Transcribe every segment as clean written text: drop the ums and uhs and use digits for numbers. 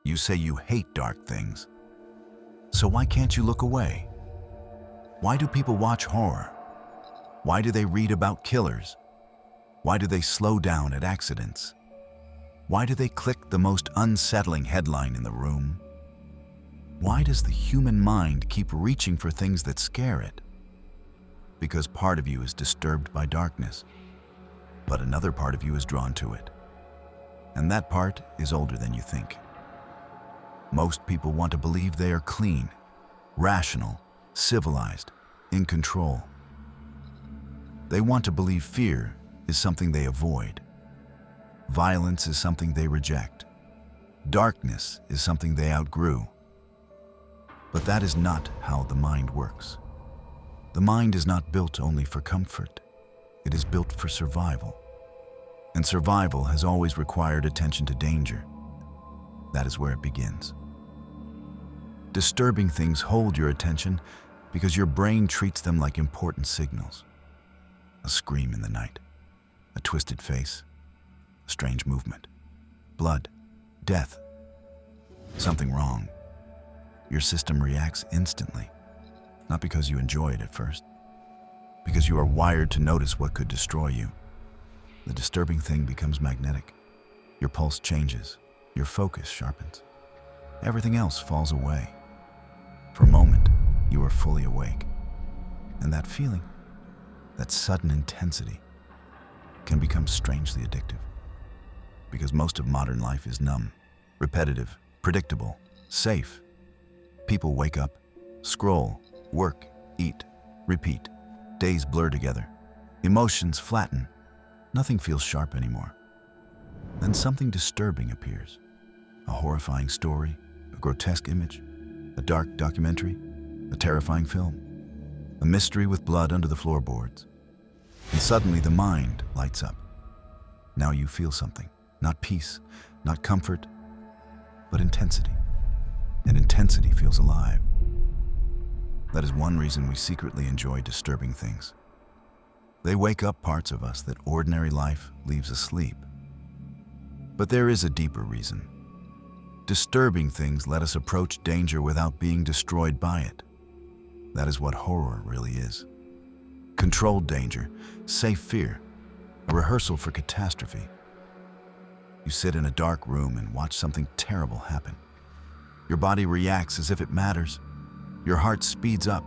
You say you hate dark things. So why can't you look away? Why do people watch horror? Why do they read about killers? Why do they slow down at accidents? Why do they click the most unsettling headline in the room? Why does the human mind keep reaching for things that scare it? Because part of you is disturbed by darkness, but another part of you is drawn to it. And that part is older than you think. Most people want to believe they are clean, rational, civilized, in control. They want to believe fear is something they avoid. Violence is something they reject. Darkness is something they outgrew. But that is not how the mind works. The mind is not built only for comfort. It is built for survival. And survival has always required attention to danger. That is where it begins. Disturbing things hold your attention because your brain treats them like important signals. A scream in the night, a twisted face, a strange movement, blood, death, something wrong. Your system reacts instantly, not because you enjoy it at first, because you are wired to notice what could destroy you. The disturbing thing becomes magnetic. Your pulse changes, your focus sharpens. Everything else falls away. For a moment, you are fully awake. And that feeling, that sudden intensity, can become strangely addictive. Because most of modern life is numb, repetitive, predictable, safe. People wake up, scroll, work, eat, repeat. Days blur together. Emotions flatten. Nothing feels sharp anymore. Then something disturbing appears. A horrifying story, a grotesque image, a dark documentary, a terrifying film, a mystery with blood under the floorboards. And suddenly the mind lights up. Now you feel something, not peace, not comfort, but intensity. And intensity feels alive. That is one reason we secretly enjoy disturbing things. They wake up parts of us that ordinary life leaves asleep. But there is a deeper reason. Disturbing things let us approach danger without being destroyed by it. That is what horror really is. Controlled danger, safe fear, a rehearsal for catastrophe. You sit in a dark room and watch something terrible happen. Your body reacts as if it matters. Your heart speeds up,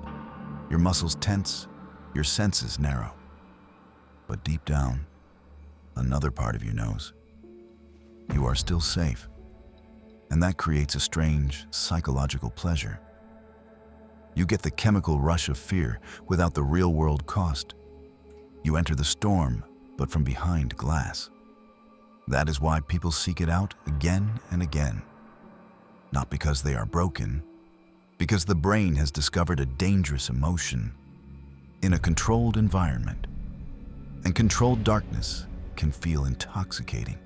your muscles tense, your senses narrow. But deep down, another part of you knows you are still safe. And that creates a strange psychological pleasure. You get the chemical rush of fear without the real-world cost. You enter the storm, but from behind glass. That is why people seek it out again and again. Not because they are broken, because the brain has discovered a dangerous emotion in a controlled environment. And controlled darkness can feel intoxicating.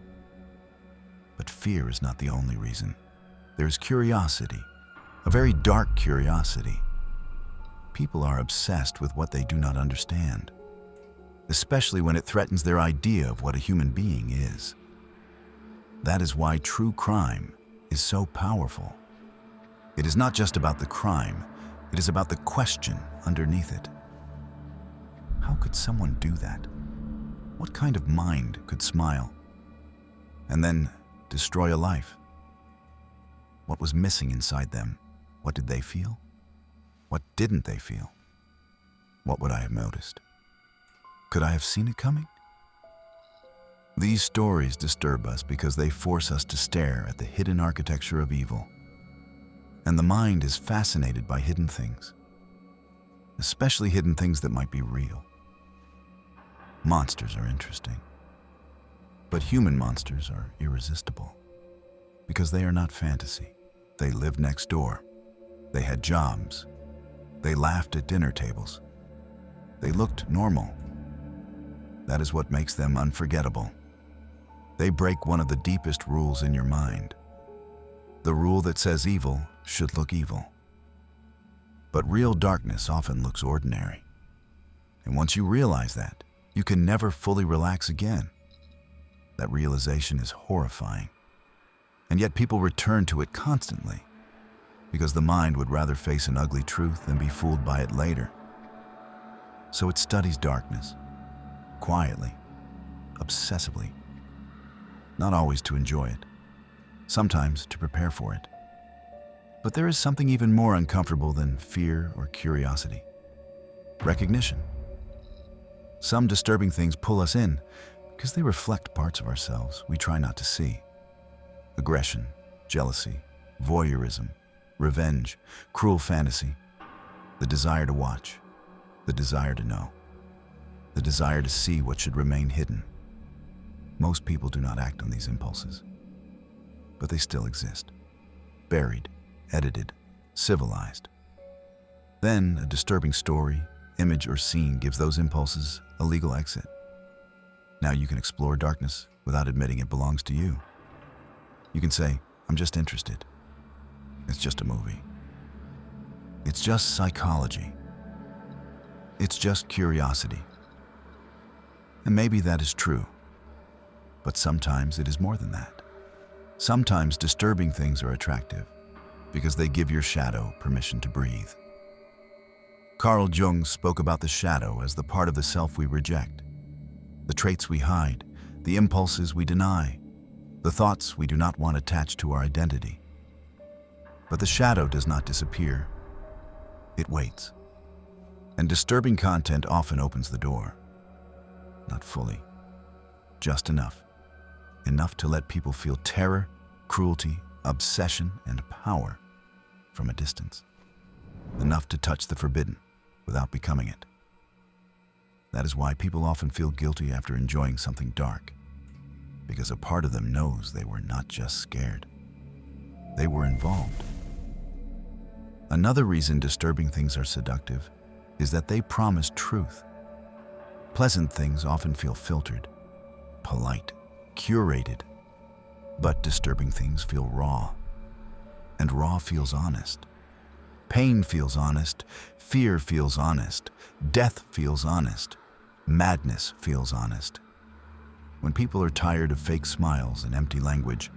But fear is not the only reason. There is curiosity, a very dark curiosity. People are obsessed with what they do not understand, especially when it threatens their idea of what a human being is. That is why true crime is so powerful. It is not just about the crime, it is about the question underneath it. How could someone do that? What kind of mind could smile and then destroy a life? What was missing inside them? What did they feel? What didn't they feel? What would I have noticed? Could I have seen it coming? These stories disturb us because they force us to stare at the hidden architecture of evil. And the mind is fascinated by hidden things, especially hidden things that might be real. Monsters are interesting, but human monsters are irresistible because they are not fantasy. They lived next door. They had jobs. They laughed at dinner tables. They looked normal. That is what makes them unforgettable. They break one of the deepest rules in your mind, the rule that says evil should look evil. But real darkness often looks ordinary. And once you realize that, you can never fully relax again. That realization is horrifying. And yet people return to it constantly, because the mind would rather face an ugly truth than be fooled by it later. So it studies darkness, quietly, obsessively, not always to enjoy it, sometimes to prepare for it. But there is something even more uncomfortable than fear or curiosity: recognition. Some disturbing things pull us in because they reflect parts of ourselves we try not to see. Aggression, jealousy, voyeurism, revenge, cruel fantasy, the desire to watch, the desire to know, the desire to see what should remain hidden. Most people do not act on these impulses, but they still exist, buried, edited, civilized. Then a disturbing story, image, or scene gives those impulses a legal exit. Now you can explore darkness without admitting it belongs to you. You can say, "I'm just interested. It's just a movie. It's just psychology. It's just curiosity." And maybe that is true, but sometimes it is more than that. Sometimes disturbing things are attractive because they give your shadow permission to breathe. Carl Jung spoke about the shadow as the part of the self we reject, the traits we hide, the impulses we deny, the thoughts we do not want attached to our identity. But the shadow does not disappear. It waits. And disturbing content often opens the door. Not fully. Just enough. Enough to let people feel terror, cruelty, obsession, and power from a distance. Enough to touch the forbidden without becoming it. That is why people often feel guilty after enjoying something dark, because a part of them knows they were not just scared. They were involved. Another reason disturbing things are seductive is that they promise truth. Pleasant things often feel filtered, polite, curated, but disturbing things feel raw, and raw feels honest. Pain feels honest, fear feels honest, death feels honest, madness feels honest. When people are tired of fake smiles and empty language,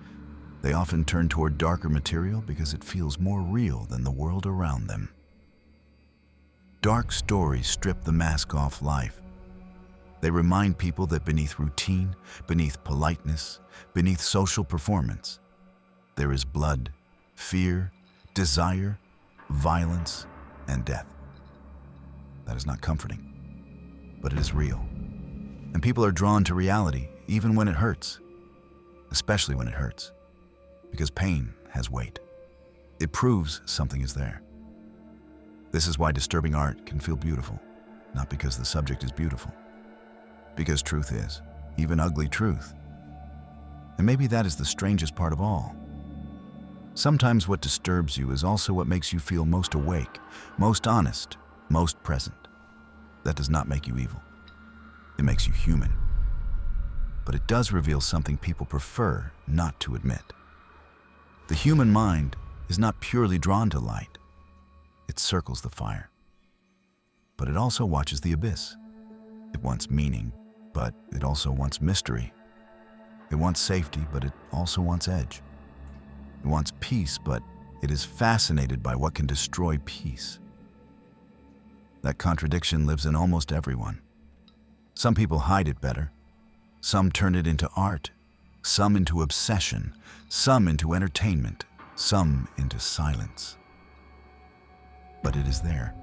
they often turn toward darker material because it feels more real than the world around them. Dark stories strip the mask off life. They remind people that beneath routine, beneath politeness, beneath social performance, there is blood, fear, desire, violence, and death. That is not comforting, but it is real. And people are drawn to reality even when it hurts, especially when it hurts, because pain has weight. It proves something is there. This is why disturbing art can feel beautiful, not because the subject is beautiful, because truth is, even ugly truth. And maybe that is the strangest part of all. Sometimes what disturbs you is also what makes you feel most awake, most honest, most present. That does not make you evil. It makes you human. But it does reveal something people prefer not to admit. The human mind is not purely drawn to light. It circles the fire. But it also watches the abyss. It wants meaning, but it also wants mystery. It wants safety, but it also wants edge. It wants peace, but it is fascinated by what can destroy peace. That contradiction lives in almost everyone. Some people hide it better. Some turn it into art, some into obsession, some into entertainment, some into silence. But it is there.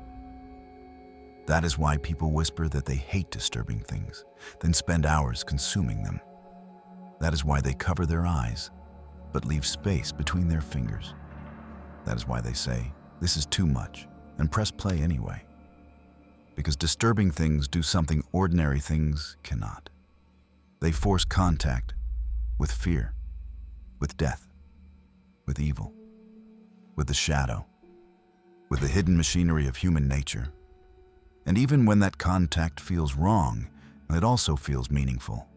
That is why people whisper that they hate disturbing things, then spend hours consuming them. That is why they cover their eyes, but leave space between their fingers. That is why they say, "This is too much," and press play anyway. Because disturbing things do something ordinary things cannot. They force contact with fear, with death, with evil, with the shadow, with the hidden machinery of human nature. And even when that contact feels wrong, it also feels meaningful.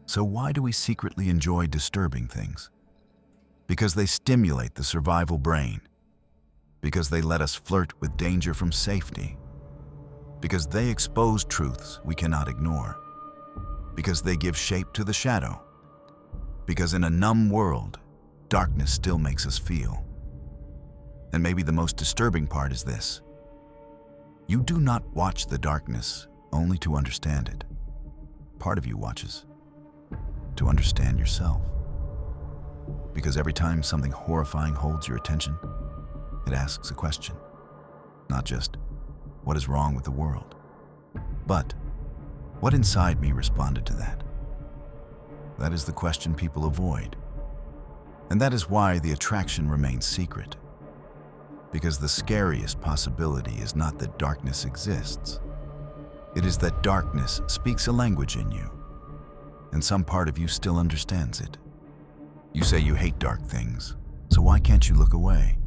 So why do we secretly enjoy disturbing things? Because they stimulate the survival brain. Because they let us flirt with danger from safety. Because they expose truths we cannot ignore. Because they give shape to the shadow. Because in a numb world, darkness still makes us feel. And maybe the most disturbing part is this. You do not watch the darkness only to understand it. Part of you watches to understand yourself. Because every time something horrifying holds your attention, it asks a question. Not just, what is wrong with the world? But, what inside me responded to that? That is the question people avoid. And that is why the attraction remains secret. Because the scariest possibility is not that darkness exists. It is that darkness speaks a language in you, and some part of you still understands it. You say you hate dark things, so why can't you look away?